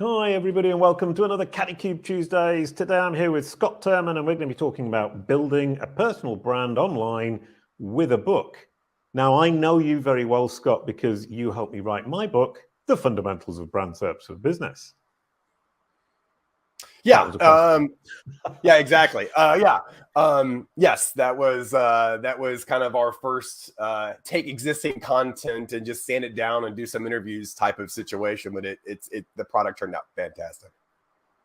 Hi everybody and welcome to another Kalicube Tuesdays. Today I'm here with Scott Turman and we're going to be talking about building a personal brand online with a book. Now I know you very well, Scott, because you helped me write my book, The Fundamentals of Brand SERPs for Business. Yeah, yeah, exactly. Yes, that was kind of our first take existing content and just sand it down and do some interviews type of situation. But the product turned out fantastic.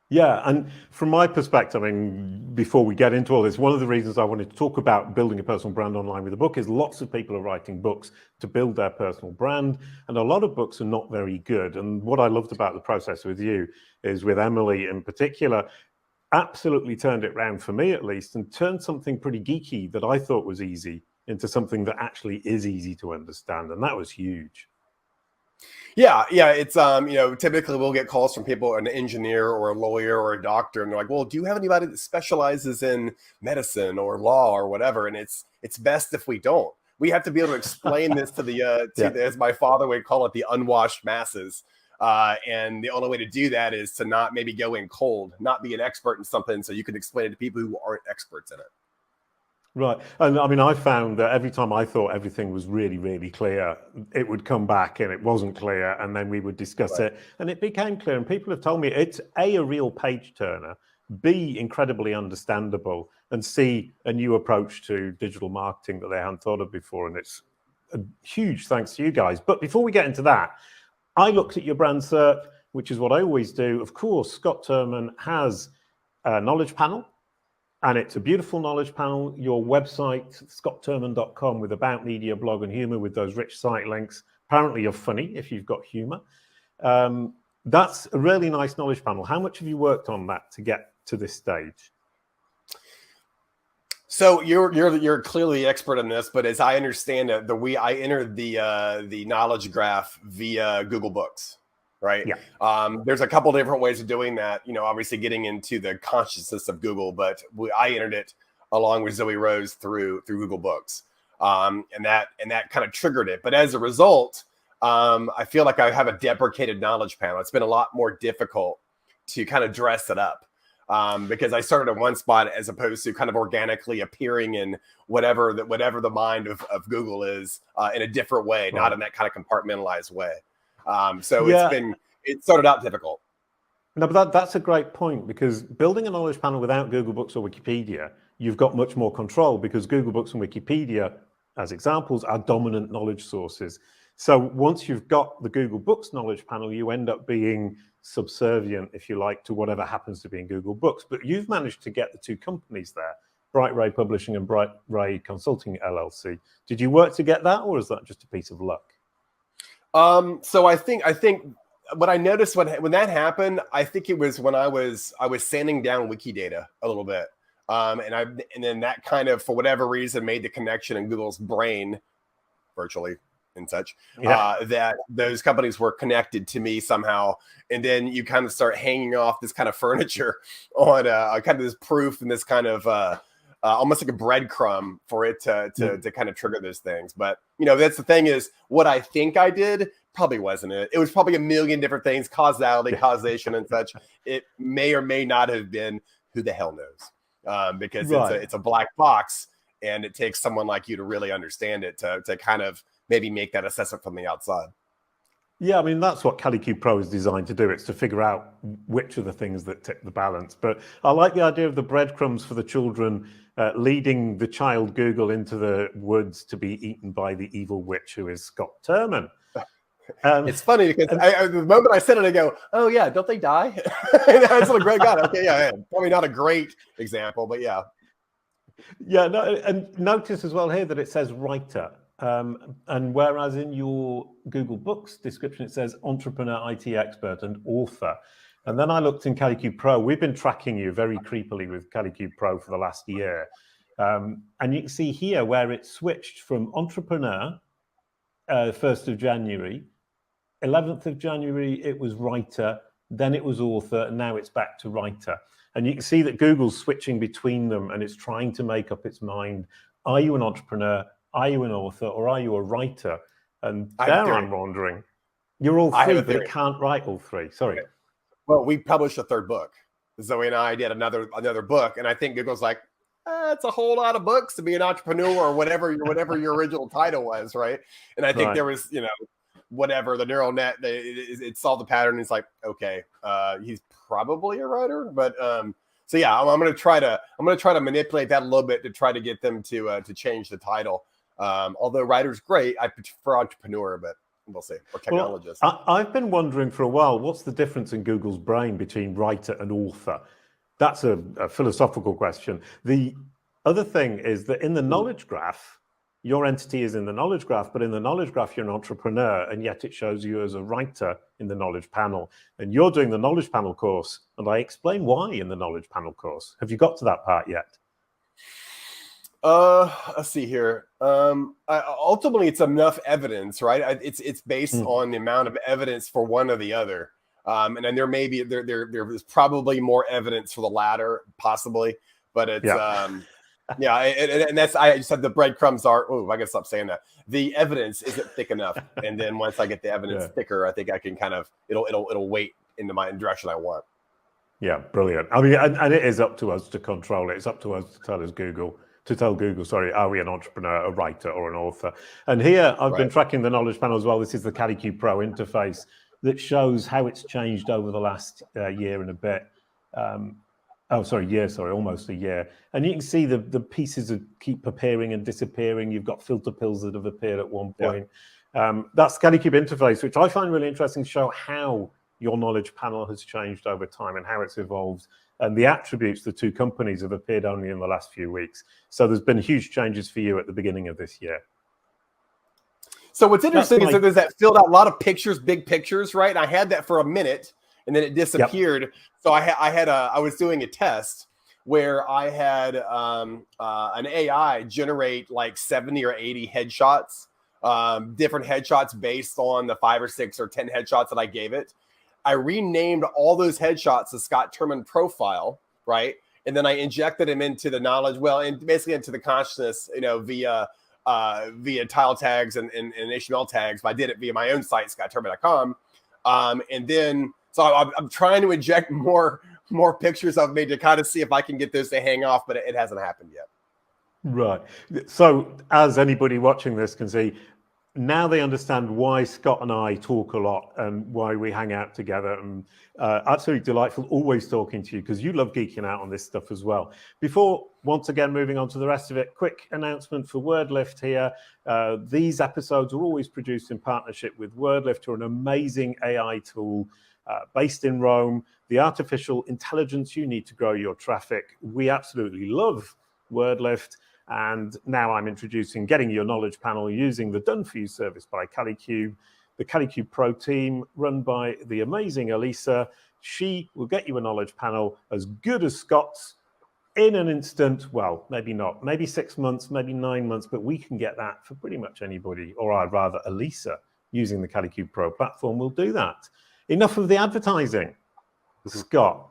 Yeah, and from my perspective, I mean, before we get into all this, one of the reasons I wanted to talk about building a personal brand online with a book is lots of people are writing books to build their personal brand, and a lot of books are not very good. And what I loved about the process with you is with Emily in particular, absolutely turned it around for me at least, and turned something pretty geeky that I thought was easy into something that actually is easy to understand, and that was huge. Yeah, it's typically we'll get calls from people, an engineer or a lawyer or a doctor, and they're like, well, do you have anybody that specializes in medicine or law or whatever? And it's best if we don't. We have to be able to explain this to the as my father would call it, the unwashed masses. And the only way to do that is to not maybe go in cold, not be an expert in something, so you can explain it to people who aren't experts in it. Right. And I mean, I found that every time I thought everything was really, really clear, it would come back and it wasn't clear. And then we would discuss it and it became clear. And people have told me it's a real page turner, B, incredibly understandable, and C, a new approach to digital marketing that they hadn't thought of before. And it's a huge thanks to you guys. But before we get into that, I looked at your brand SERP, which is what I always do. Of course, Scott Turman has a knowledge panel. And it's a beautiful knowledge panel. Your website, scottturman.com, with about media, blog, and humor, with those rich site links. Apparently, you're funny if you've got humor. That's a really nice knowledge panel. How much have you worked on that to get to this stage? So you're clearly expert in this, but as I understand it, I entered the knowledge graph via Google Books. Right. Yeah. There's a couple different ways of doing that, obviously getting into the consciousness of Google, but I entered it along with Zoe Rose through Google Books. And that kind of triggered it. But as a result, I feel like I have a deprecated knowledge panel. It's been a lot more difficult to kind of dress it up because I started at one spot as opposed to kind of organically appearing in whatever the mind of Google is in a different way, not in that kind of compartmentalized way. It started out difficult. No, but that's a great point, because building a knowledge panel without Google Books or Wikipedia, you've got much more control, because Google Books and Wikipedia, as examples, are dominant knowledge sources. So once you've got the Google Books knowledge panel, you end up being subservient, if you like, to whatever happens to be in Google Books. But you've managed to get the two companies there, Bright Ray Publishing and Bright Ray Consulting LLC. Did you work to get that, or is that just a piece of luck? So I think what I noticed when that happened, I think it was when I was sanding down Wikidata a little bit. And then that kind of, for whatever reason, made the connection in Google's brain virtually and such, that those companies were connected to me somehow. And then you kind of start hanging off this kind of furniture on kind of this proof and this kind of, almost like a breadcrumb for it to kind of trigger those things. But, that's the thing, is what I think I did probably wasn't it. It was probably a million different things, causality, causation, and such. It may or may not have been. Who the hell knows? Because it's a black box, and it takes someone like you to really understand it to kind of maybe make that assessment from the outside. Yeah, I mean, that's what Kalicube Pro is designed to do. It's to figure out which are the things that tip the balance. But I like the idea of the breadcrumbs for the children, leading the child Google into the woods to be eaten by the evil witch who is Scott Turman. It's funny because the moment I said it, I go, oh, yeah, don't they die? That's like, great God. Okay, yeah, probably not a great example, but yeah. Yeah, no, and notice as well here that it says writer. And whereas in your Google Books description, it says entrepreneur, IT expert, and author. And then I looked in Kalicube Pro. We've been tracking you very creepily with Kalicube Pro for the last year. And you can see here where it switched from entrepreneur, 1st of January, 11th of January, it was writer, then it was author, and now it's back to writer. And you can see that Google's switching between them, and it's trying to make up its mind. Are you an entrepreneur? Are you an author, or are you a writer? And there I'm wondering. You're all three, but it can't write all three. Sorry. Well, we published a third book. Zoe and I did another book, and I think Google's like, it's a whole lot of books to be an entrepreneur or whatever your original title was, right? And I think there was, whatever the neural net, it saw the pattern. And it's like, okay, he's probably a writer, but so yeah, I'm gonna try to manipulate that a little bit to try to get them to change the title. Although writer's great, I prefer entrepreneur, but we'll see. Or technologist. Well, I've been wondering for a while, what's the difference in Google's brain between writer and author? That's a philosophical question. The other thing is that in the knowledge graph, your entity is in the knowledge graph, but in the knowledge graph, you're an entrepreneur, and yet it shows you as a writer in the knowledge panel. And you're doing the knowledge panel course, and I explain why in the knowledge panel course. Have you got to that part yet? Let's see here. Ultimately, it's enough evidence, right? It's based on the amount of evidence for one or the other. And then there's probably more evidence for the latter, possibly, but it's and that's, I just said the breadcrumbs are. Oh, I gotta stop saying that. The evidence isn't thick enough, and then once I get the evidence thicker, I think I can kind of it'll weight into my direction I want. Yeah, brilliant. I mean, and it is up to us to control it. It's up to us to tell Google, are we an entrepreneur, a writer, or an author? And here I've been tracking the knowledge panel as well. This is the Kalicube Pro interface that shows how it's changed over the last year and a bit. Almost a year. And you can see the pieces keep appearing and disappearing. You've got filter pills that have appeared at one point. That's Kalicube interface, which I find really interesting to show how your knowledge panel has changed over time and how it's evolved. And the attributes the two companies have appeared only in the last few weeks. So there's been huge changes for you at the beginning of this year. So what's interesting is that there's that filled out a lot of pictures, big pictures, right? And I had that for a minute, and then it disappeared. Yep. So I was doing a test where I had an AI generate like 70 or 80 headshots, different headshots based on the 5 or 6 or 10 headshots that I gave it. I renamed all those headshots to Scott Turman profile, right? And then I injected him into the knowledge, and basically into the consciousness, via tile tags and HTML tags. But I did it via my own site, scottturman.com. And then, so I'm trying to inject more pictures of me to kind of see if I can get those to hang off, but it hasn't happened yet. Right. So as anybody watching this can see, now they understand why Scott and I talk a lot and why we hang out together. And absolutely delightful always talking to you, because you love geeking out on this stuff as well. Before, once again, moving on to the rest of it, quick announcement for WordLift here. These episodes are always produced in partnership with WordLift, who are an amazing AI tool based in Rome, the artificial intelligence you need to grow your traffic. We absolutely love WordLift. And now I'm introducing Getting Your Knowledge Panel using the Done For You service by Kalicube, the Kalicube Pro team run by the amazing Elisa. She will get you a knowledge panel as good as Scott's in an instant. Well, maybe not, maybe 6 months, maybe 9 months, but we can get that for pretty much anybody, or I'd rather Elisa using the Kalicube Pro platform will do that. Enough of the advertising. Scott,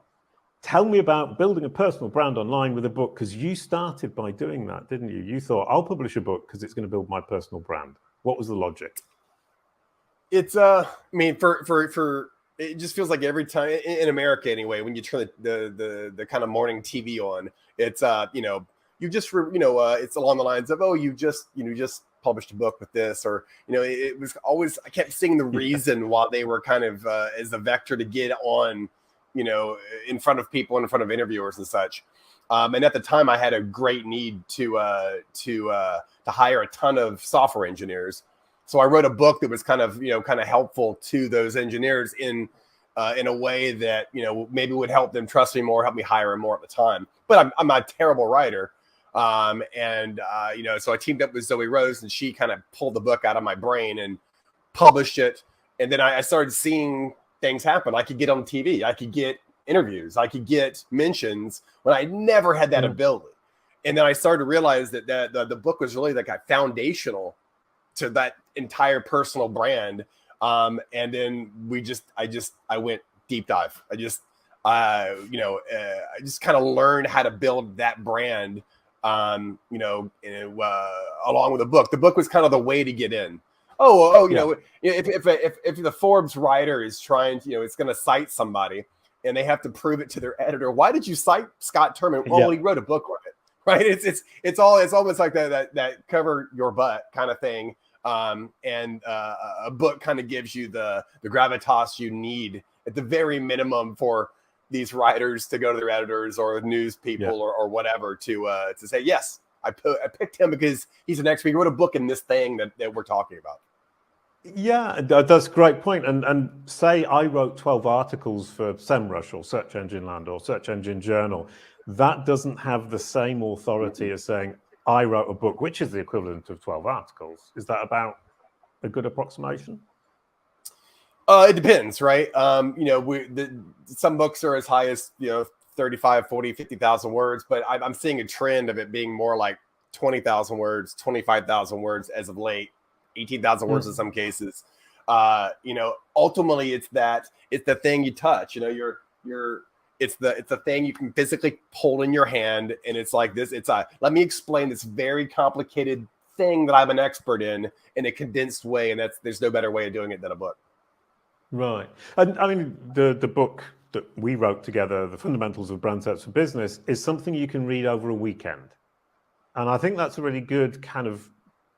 tell me about building a personal brand online with a book, because you started by doing that, didn't you? You thought, I'll publish a book because it's going to build my personal brand. What was the logic? It's, I mean, for it just feels like every time in America anyway, when you turn the kind of morning TV on, it's it's along the lines of, oh, you just published a book with this, or it was always, I kept seeing the reason why they were kind of as a vector to get on, in front of people, in front of interviewers and such. And at the time, I had a great need to hire a ton of software engineers. So I wrote a book that was kind of helpful to those engineers in a way that maybe would help them trust me more, help me hire them more at the time. But I'm a terrible writer, so I teamed up with Zoe Rose, and she kind of pulled the book out of my brain and published it. And then I started seeing things happen. I could get on TV, I could get interviews, I could get mentions when I never had that ability. And then I started to realize that the book was really like a foundational to that entire personal brand. And then I went deep dive. I just kind of learned how to build that brand, along with the book. The book was kind of the way to get in. If the Forbes writer is trying to, it's going to cite somebody, and they have to prove it to their editor. Why did you cite Scott Turman? Well, he wrote a book on it, right? It's almost like that cover your butt kind of thing. And a book kind of gives you the gravitas you need at the very minimum for these writers to go to their editors or news people or whatever to say, yes, I picked him because he's an expert. He wrote a book in this thing that we're talking about. Yeah, that's a great point. And say I wrote 12 articles for SEMrush or Search Engine Land or Search Engine Journal. That doesn't have the same authority as saying I wrote a book, which is the equivalent of 12 articles. Is that about a good approximation? It depends, right? Some books are as high as 35, 40, 50,000 words, but I'm seeing a trend of it being more like 20,000 words, 25,000 words as of late, 18,000 words in some cases. Ultimately it's the thing you touch, it's the thing you can physically hold in your hand. And it's like this, let me explain this very complicated thing that I'm an expert in a condensed way. And there's no better way of doing it than a book. Right. And I mean, the book that we wrote together, The Fundamentals of Brand Sets for Business, is something you can read over a weekend. And I think that's a really good kind of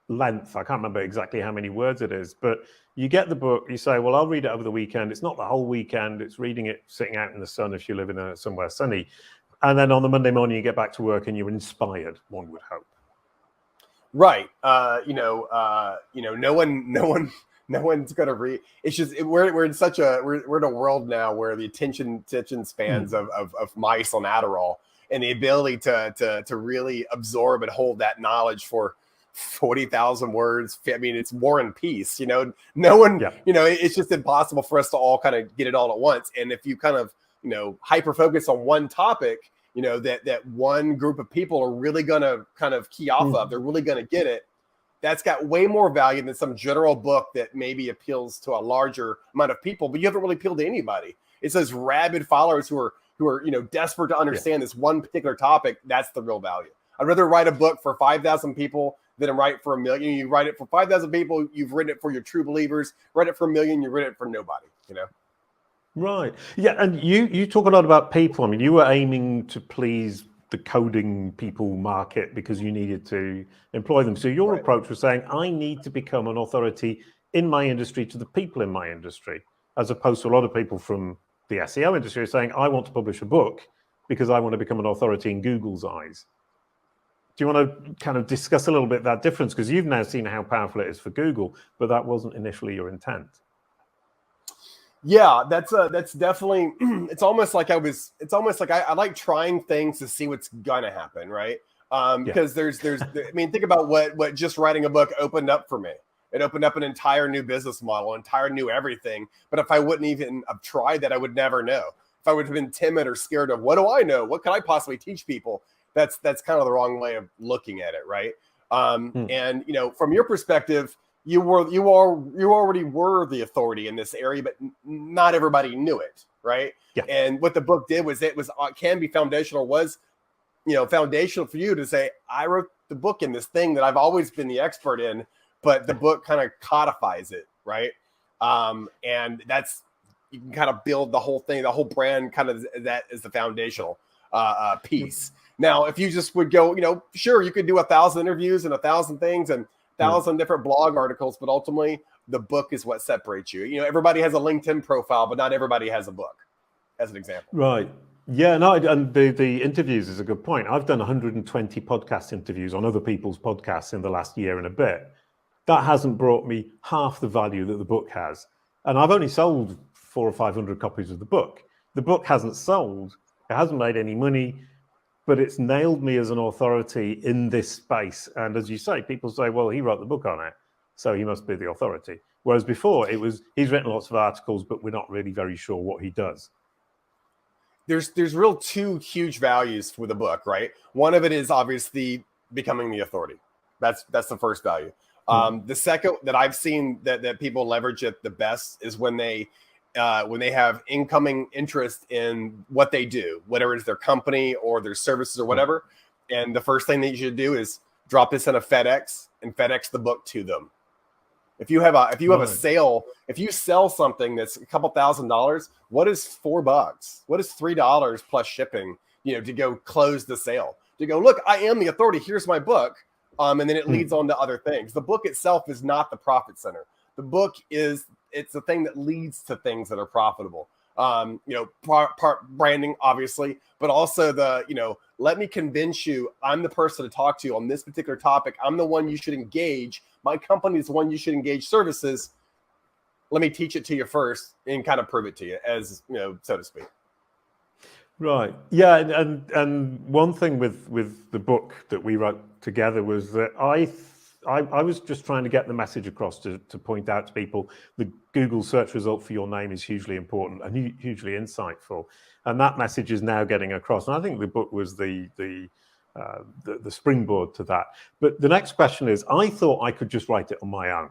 length. I can't remember exactly how many words it is, but you get the book, you say, well, I'll read it over the weekend. It's not the whole weekend. It's reading it sitting out in the sun if you live in somewhere sunny. And then on the Monday morning, you get back to work and you're inspired, one would hope. Right. No one's going to read. It's just we're in a world now where the attention spans of mice on Adderall, and the ability to really absorb and hold that knowledge for 40,000 words. I mean, it's War and Peace. No one. It's just impossible for us to all kind of get it all at once. And if you kind of hyper focus on one topic, that one group of people are really going to kind of key off of. They're really going to get it. That's got way more value than some general book that maybe appeals to a larger amount of people, but you haven't really appealed to anybody. It's those rabid followers who are desperate to understand this one particular topic. That's the real value. I'd rather write a book for 5,000 people than write for 1 million. You write it for 5,000 people, you've written it for your true believers. Write it for 1 million, you've written it for nobody. Right. Yeah, and you talk a lot about people. I mean, you were aiming to please the coding people market because you needed to employ them. So your approach was saying, I need to become an authority in my industry to the people in my industry, as opposed to a lot of people from the SEO industry saying, I want to publish a book because I want to become an authority in Google's eyes. Do you want to kind of discuss a little bit that difference? Because you've now seen how powerful it is for Google, but that wasn't initially your intent. Yeah, that's definitely, it's almost like I like trying things to see what's gonna happen, right? Because there's think about what just writing a book opened up for me. It opened up an entire new business model, entire new everything. But if I wouldn't even have tried that, I would never know. If I would have been timid or scared of, what do I know? What could I possibly teach people? That's kind of the wrong way of looking at it, right? And from your perspective, you already were the authority in this area, but not everybody knew it, right? Yeah. And what the book did was can be foundational, foundational for you to say, I wrote the book in this thing that I've always been the expert in, but the book kind of codifies it, right? And you can kind of build the whole thing, the whole brand, kind of that is the foundational piece. Now, if you just would go, sure, you could do 1,000 interviews and 1,000 things and 1,000 different blog articles, but ultimately the book is what separates you. Everybody has a LinkedIn profile, but not everybody has a book, as an example. Right. Yeah, no, and the interviews is a good point. I've done 120 podcast interviews on other people's podcasts in the last year and a bit. That hasn't brought me half the value that the book has. And I've only sold 400 or 500 copies of the book. The book hasn't sold. It hasn't made any money, but it's nailed me as an authority in this space. And as you say, people say, well, he wrote the book on it, so he must be the authority. Whereas before it was, he's written lots of articles, but we're not really very sure what he does. There's real two huge values for the book, right? One of it is obviously becoming the authority. That's the first value. The second that I've seen that people leverage it the best is when they have incoming interest in what they do, whether it's their company or their services or whatever. And the first thing that you should do is drop this in a FedEx and FedEx the book to them. If you have a Right. sale, if you sell something that's a couple $1,000s, what is $4? What is $3 plus shipping? To go close the sale. To go, look, I am the authority. Here's my book. And then it leads on to other things. The book itself is not the profit center. The book it's the thing that leads to things that are profitable. Part branding, obviously, but also let me convince you I'm the person to talk to on this particular topic. I'm the one you should engage. My company is the one you should engage services. Let me teach it to you first and kind of prove it to you, as so to speak. Right. Yeah. And one thing with the book that we wrote together was that I was just trying to get the message across to point out to people the Google search result for your name is hugely important and hugely insightful. And that message is now getting across. And I think the book was the springboard to that. But the next question is, I thought I could just write it on my own.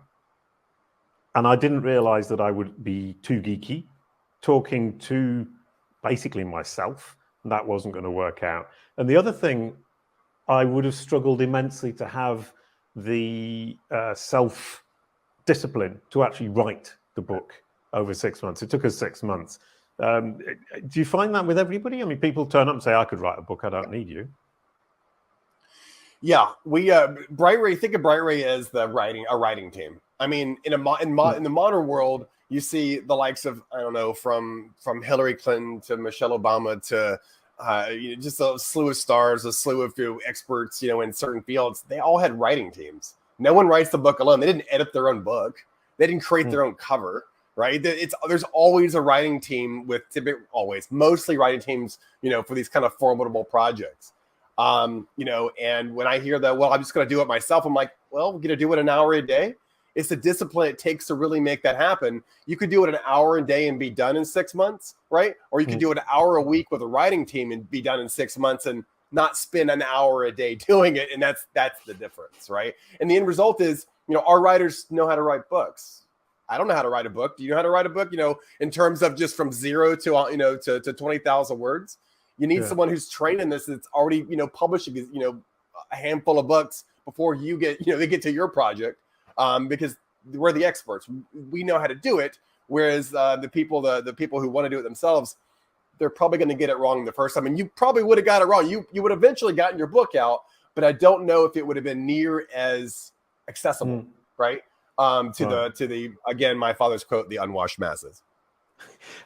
And I didn't realize that I would be too geeky, talking to basically myself. And that wasn't going to work out. And the other thing, I would have struggled immensely to have the self-discipline to actually write the book over 6 months. It took us 6 months. Do you find that with everybody? I mean, people turn up and say, I could write a book, I don't need you. Yeah, we Brightray. Think of Brightray as a writing team. I mean, in the modern world, you see the likes of, I don't know, from Hillary Clinton to Michelle Obama to just a slew of stars, a slew of experts, in certain fields. They all had writing teams. No one writes the book alone. They didn't edit their own book. They didn't create their own cover, right? There's always a writing team mostly writing teams, for these kind of formidable projects. And when I hear that, well, I'm just going to do it myself. I'm like, well, we're going to do it an hour a day. It's the discipline it takes to really make that happen. You could do it an hour a day and be done in 6 months, right? Or you could do it an hour a week with a writing team and be done in 6 months and not spend an hour a day doing it. And that's the difference, right? And the end result is, our writers know how to write books. I don't know how to write a book. Do you know how to write a book? In terms of just from 0 to 20,000 words. You need someone who's trained in this, that's already, publishing, a handful of books before you get, they get to your project, because we're the experts. We know how to do it. Whereas the people who want to do it themselves, they're probably going to get it wrong the first time. And you probably would have got it wrong. You would have eventually gotten your book out, but I don't know if it would have been near as accessible, right? To the again, my father's quote, the unwashed masses.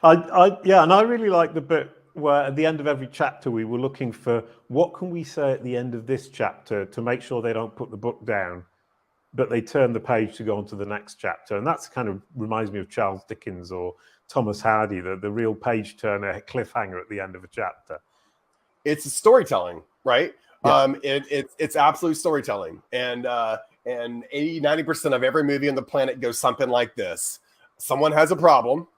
And I really like the bit where at the end of every chapter we were looking for what can we say at the end of this chapter to make sure they don't put the book down, but they turn the page to go on to the next chapter. And that's kind of reminds me of Charles Dickens or Thomas Hardy, the real page turner cliffhanger at the end of a chapter. It's storytelling, right? Yeah. It's absolute storytelling. And 80-90% of every movie on the planet goes something like this. Someone has a problem.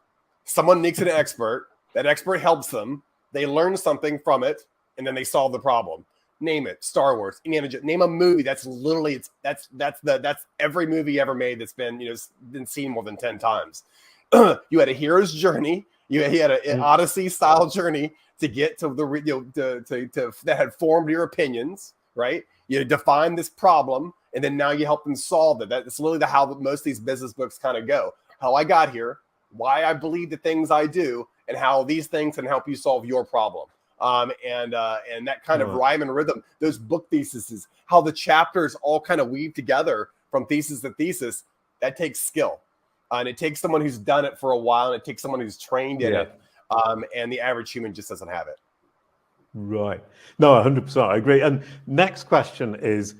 Someone needs an expert. That expert helps them. They learn something from it, and then they solve the problem. Name it, Star Wars. Name a movie. That's literally that's every movie ever made that's been been seen more than 10 times. You had a hero's journey. You had an Odyssey style journey to get to the that had formed your opinions, right? You define this problem, and then now you help them solve it. That's literally how most of these business books kind of go. How I got here, why I believe the things I do, and how these things can help you solve your problem. And that kind of rhyme and rhythm, those book theses, how the chapters all kind of weave together from thesis to thesis, that takes skill. And it takes someone who's done it for a while, and it takes someone who's trained in it. And the average human just doesn't have it. Right. No, 100%. I agree. And next question is,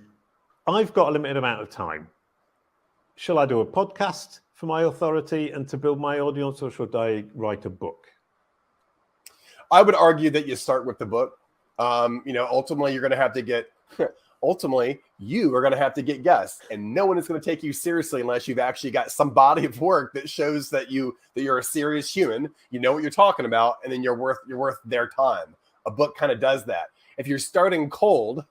I've got a limited amount of time. Shall I do a podcast for my authority and to build my audience, or should I write a book? I would argue that you start with the book. Ultimately, you're going to have to get. Ultimately, you are going to have to get guests, and no one is going to take you seriously unless you've actually got some body of work that shows that you're a serious human. You know what you're talking about, and then you're worth their time. A book kind of does that. If you're starting cold,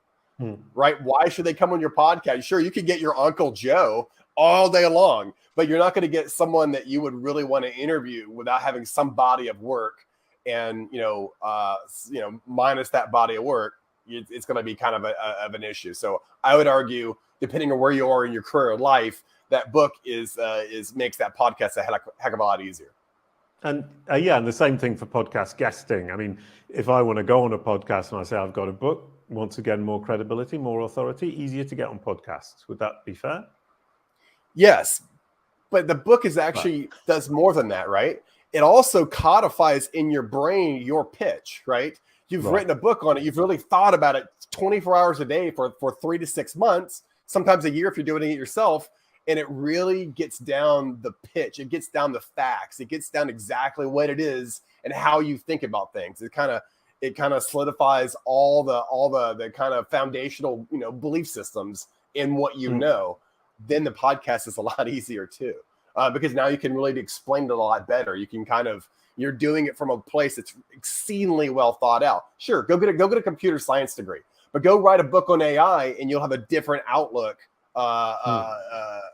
right? Why should they come on your podcast? Sure, you could get your Uncle Joe all day long, but you're not going to get someone that you would really want to interview without having some body of work. And minus that body of work, it's going to be kind of an issue. So I would argue, depending on where you are in your career life, that book is makes that podcast a heck of a lot easier. And and the same thing for podcast guesting. I mean, if I want to go on a podcast and I say I've got a book, once again, more credibility, more authority, easier to get on podcasts. Would that be fair? Yes, but the book is actually does more than that, right? It also codifies in your brain your pitch, right? You've written a book on it. You've really thought about it 24 hours a day for 3 to 6 months, sometimes a year if you're doing it yourself. And it really gets down the pitch. It gets down the facts. It gets down exactly what it is and how you think about things. It kind of solidifies all the kind of foundational, belief systems in what you know. Then the podcast is a lot easier too, because now you can really explain it a lot better. You can you're doing it from a place that's exceedingly well thought out. Sure, go get a computer science degree, but go write a book on AI and you'll have a different outlook.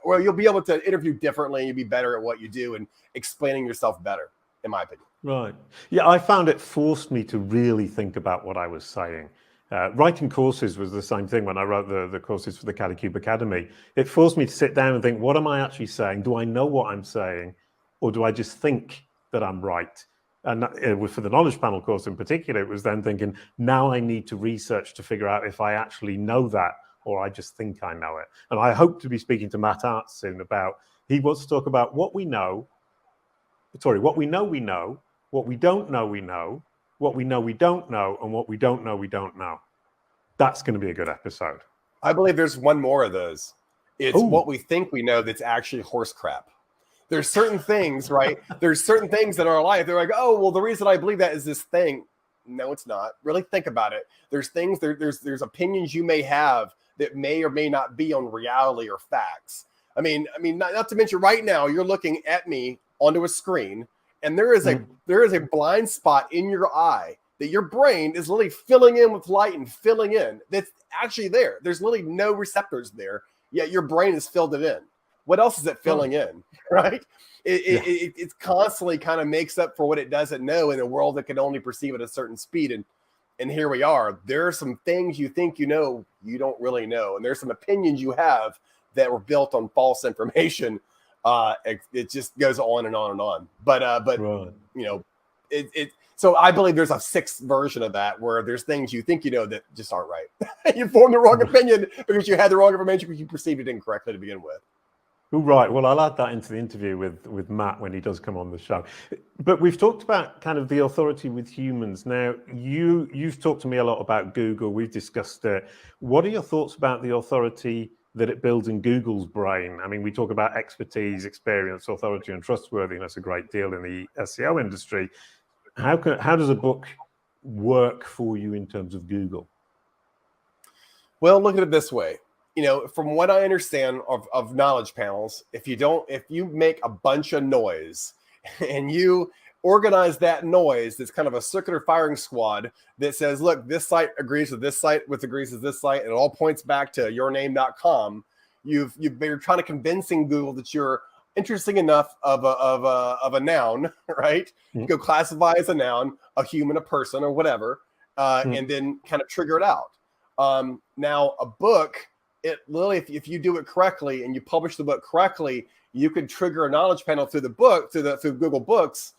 Or you'll be able to interview differently. You'll be better at what you do and explaining yourself better, in my opinion. Right. Yeah, I found it forced me to really think about what I was saying. Writing courses was the same thing when I wrote the courses for the Kalicube Academy. It forced me to sit down and think, what am I actually saying? Do I know what I'm saying? Or do I just think that I'm right? And for the knowledge panel course in particular, it was then thinking, now I need to research to figure out if I actually know that, or I just think I know it. And I hope to be speaking to Matt Art soon he wants to talk about what we know, what we know, what we don't know, what we know we don't know, and what we don't know we don't know. That's going to be a good episode. I believe there's one more of those. It's what we think we know that's actually horse crap. There's certain things, right? There's certain things in our life. They're like, oh, well, the reason I believe that is this thing. No, it's not. Really think about it. There's things, there's opinions you may have that may or may not be on reality or facts. I mean, not to mention right now, you're looking at me onto a screen and there is a blind spot in your eye that your brain is literally filling in with light and filling in. That's actually there. There's literally no receptors there, yet your brain has filled it in. What else is it filling in, right? It constantly kind of makes up for what it doesn't know in a world that can only perceive at a certain speed. And here we are. There are some things you think you know, you don't really know. And there's some opinions you have that were built on false information. It just goes on and on and on. But right. So I believe there's a sixth version of that where there's things you think you know that just aren't right. You formed the wrong opinion because you had the wrong information because you perceived it incorrectly to begin with. Right. Well, I'll add that into the interview with Matt when he does come on the show. But we've talked about kind of the authority with humans. Now, you've talked to me a lot about Google. We've discussed it. What are your thoughts about the authority that it builds in Google's brain? I mean, we talk about expertise, experience, authority, and trustworthiness a great deal in the SEO industry. How does a book work for you in terms of Google? Well, look at it this way. From what I understand of knowledge panels, if you make a bunch of noise and you organize that noise, that's kind of a circular firing squad that says, look, this site agrees with this site, which agrees with this site, and it all points back to yourname.com. You're trying to convincing Google that you're interesting enough of a noun, right? Mm-hmm. You go classify as a noun, a human, a person, or whatever, and then kind of trigger it out. Now, a book, it literally, if you do it correctly and you publish the book correctly, you can trigger a knowledge panel through the book, through Google Books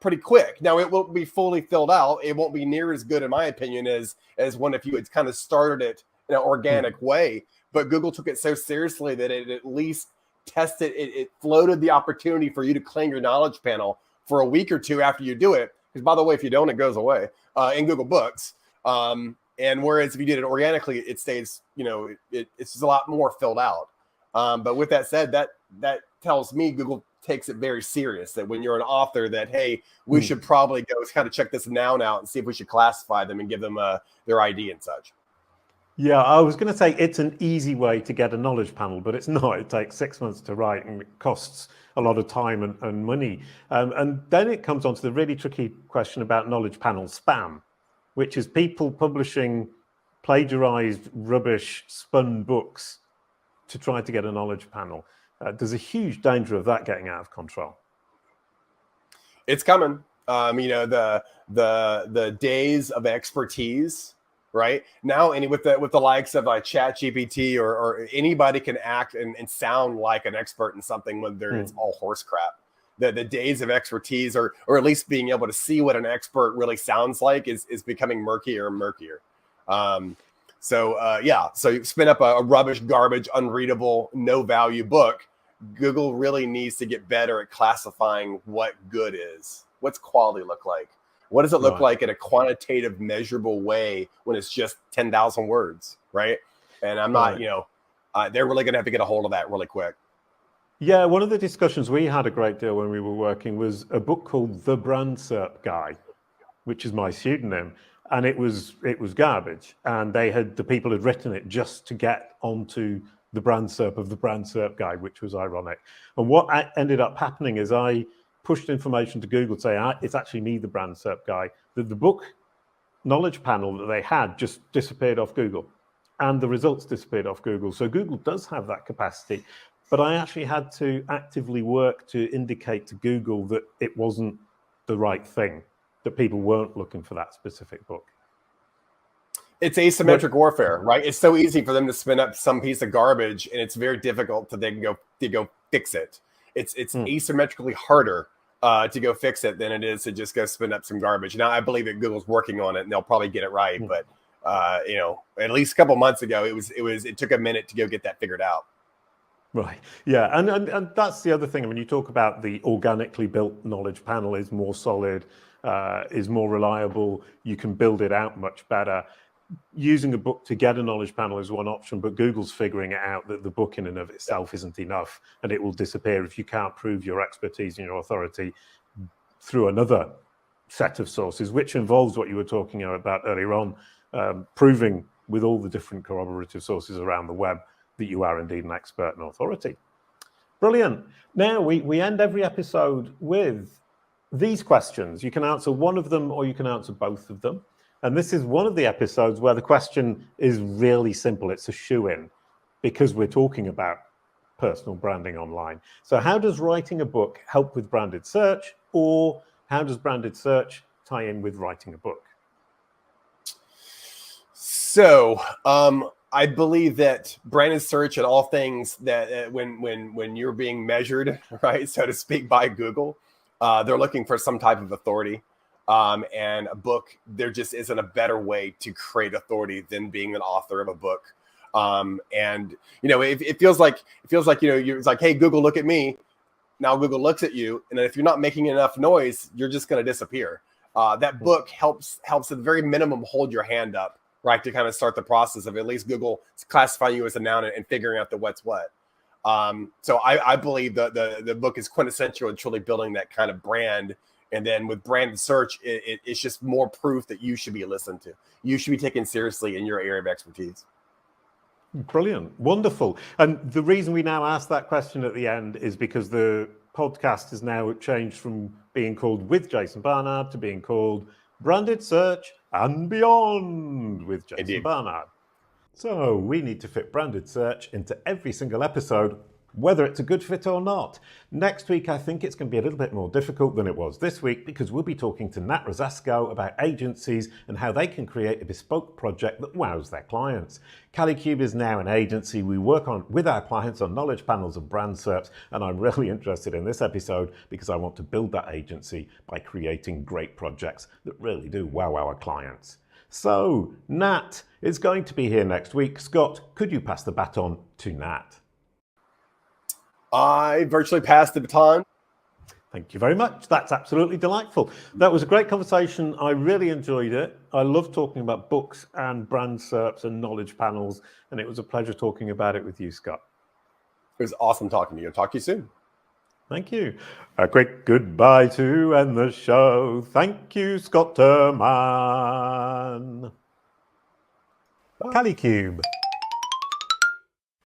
pretty quick. Now, it won't be fully filled out. It won't be near as good, in my opinion, as one if you had kind of started it in an organic way. But Google took it so seriously that it at least tested it floated the opportunity for you to claim your knowledge panel for a week or two after you do it. Because by the way, if you don't, it goes away in Google Books. And whereas if you did it organically, it stays, it's just a lot more filled out. But with that said, that tells me Google takes it very serious, that when you're an author that, hey, we should probably go kind of check this noun out and see if we should classify them and give them their ID and such. Yeah, I was going to say it's an easy way to get a knowledge panel, but it's not. It takes 6 months to write and it costs a lot of time and money. And then it comes on to the really tricky question about knowledge panel spam, which is people publishing plagiarized, rubbish, spun books to try to get a knowledge panel. There's a huge danger of that getting out of control. It's coming. The days of expertise, right? Now, with the likes of ChatGPT or anybody can act and sound like an expert in something when it's all horse crap. The days of expertise, or at least being able to see what an expert really sounds like, is becoming murkier and murkier. So you spin up a rubbish, garbage, unreadable, no value book. Google really needs to get better at classifying what good is. What's quality look like? What does it look like in a quantitative, measurable way when it's just 10,000 words, right? And I'm not, they're really going to have to get a hold of that really quick. Yeah, one of the discussions we had a great deal when we were working was a book called The Brand SERP Guy, which is my pseudonym, and it was garbage. And the people had written it just to get onto the brand SERP of The Brand SERP Guy, which was ironic. And what ended up happening is I pushed information to Google saying it's actually me, the brand SERP guy. The book knowledge panel that they had just disappeared off Google, and the results disappeared off Google. So Google does have that capacity, but I actually had to actively work to indicate to Google that it wasn't the right thing, that people weren't looking for that specific book. It's asymmetric warfare, right? It's so easy for them to spin up some piece of garbage, and it's very difficult to then go fix it. It's asymmetrically harder to go fix it than it is to just go spin up some garbage. Now, I believe that Google's working on it, and they'll probably get it right. But at least a couple months ago, it took a minute to go get that figured out. Right. Yeah, and that's the other thing. I mean, you talk about the organically built knowledge panel is more solid, is more reliable. You can build it out much better. Using a book to get a knowledge panel is one option, but Google's figuring it out that the book in and of itself isn't enough, and it will disappear if you can't prove your expertise and your authority through another set of sources, which involves what you were talking about earlier on, proving with all the different corroborative sources around the web that you are indeed an expert and authority. Brilliant. Now, we end every episode with these questions. You can answer one of them or you can answer both of them. And this is one of the episodes where the question is really simple. It's a shoe-in because we're talking about personal branding online. So how does writing a book help with branded search, or how does branded search tie in with writing a book? So I believe that branded search and all things that when you're being measured, right, so to speak, by Google, they're looking for some type of authority. And a book, there just isn't a better way to create authority than being an author of a book. It feels like it's like, hey, Google, look at me. Now Google looks at you, and if you're not making enough noise, you're just going to disappear. That book helps at the very minimum hold your hand up, right, to kind of start the process of at least Google classifying you as a noun and figuring out the what's what. So I believe the book is quintessential in truly building that kind of brand. And then with branded search, it's just more proof that you should be listened to. You should be taken seriously in your area of expertise. Brilliant. Wonderful. And the reason we now ask that question at the end is because the podcast has now changed from being called With Jason Barnard to being called Branded Search and Beyond with Jason Indeed. Barnard. So we need to fit branded search into every single episode, whether it's a good fit or not. Next week, I think it's going to be a little bit more difficult than it was this week, because we'll be talking to Nat Rosasco about agencies and how they can create a bespoke project that wows their clients. Kalicube is now an agency. We work with our clients on knowledge panels and brand SERPs, and I'm really interested in this episode because I want to build that agency by creating great projects that really do wow our clients. So, Nat is going to be here next week. Scott, could you pass the baton to Nat? I virtually passed the baton. Thank you very much. That's absolutely delightful. That was a great conversation. I really enjoyed it. I love talking about books and brand SERPs and knowledge panels, and it was a pleasure talking about it with you, Scott. It was awesome talking to you. I'll talk to you soon. Thank you. A quick goodbye to end the show. Thank you, Scott Turman. Kalicube.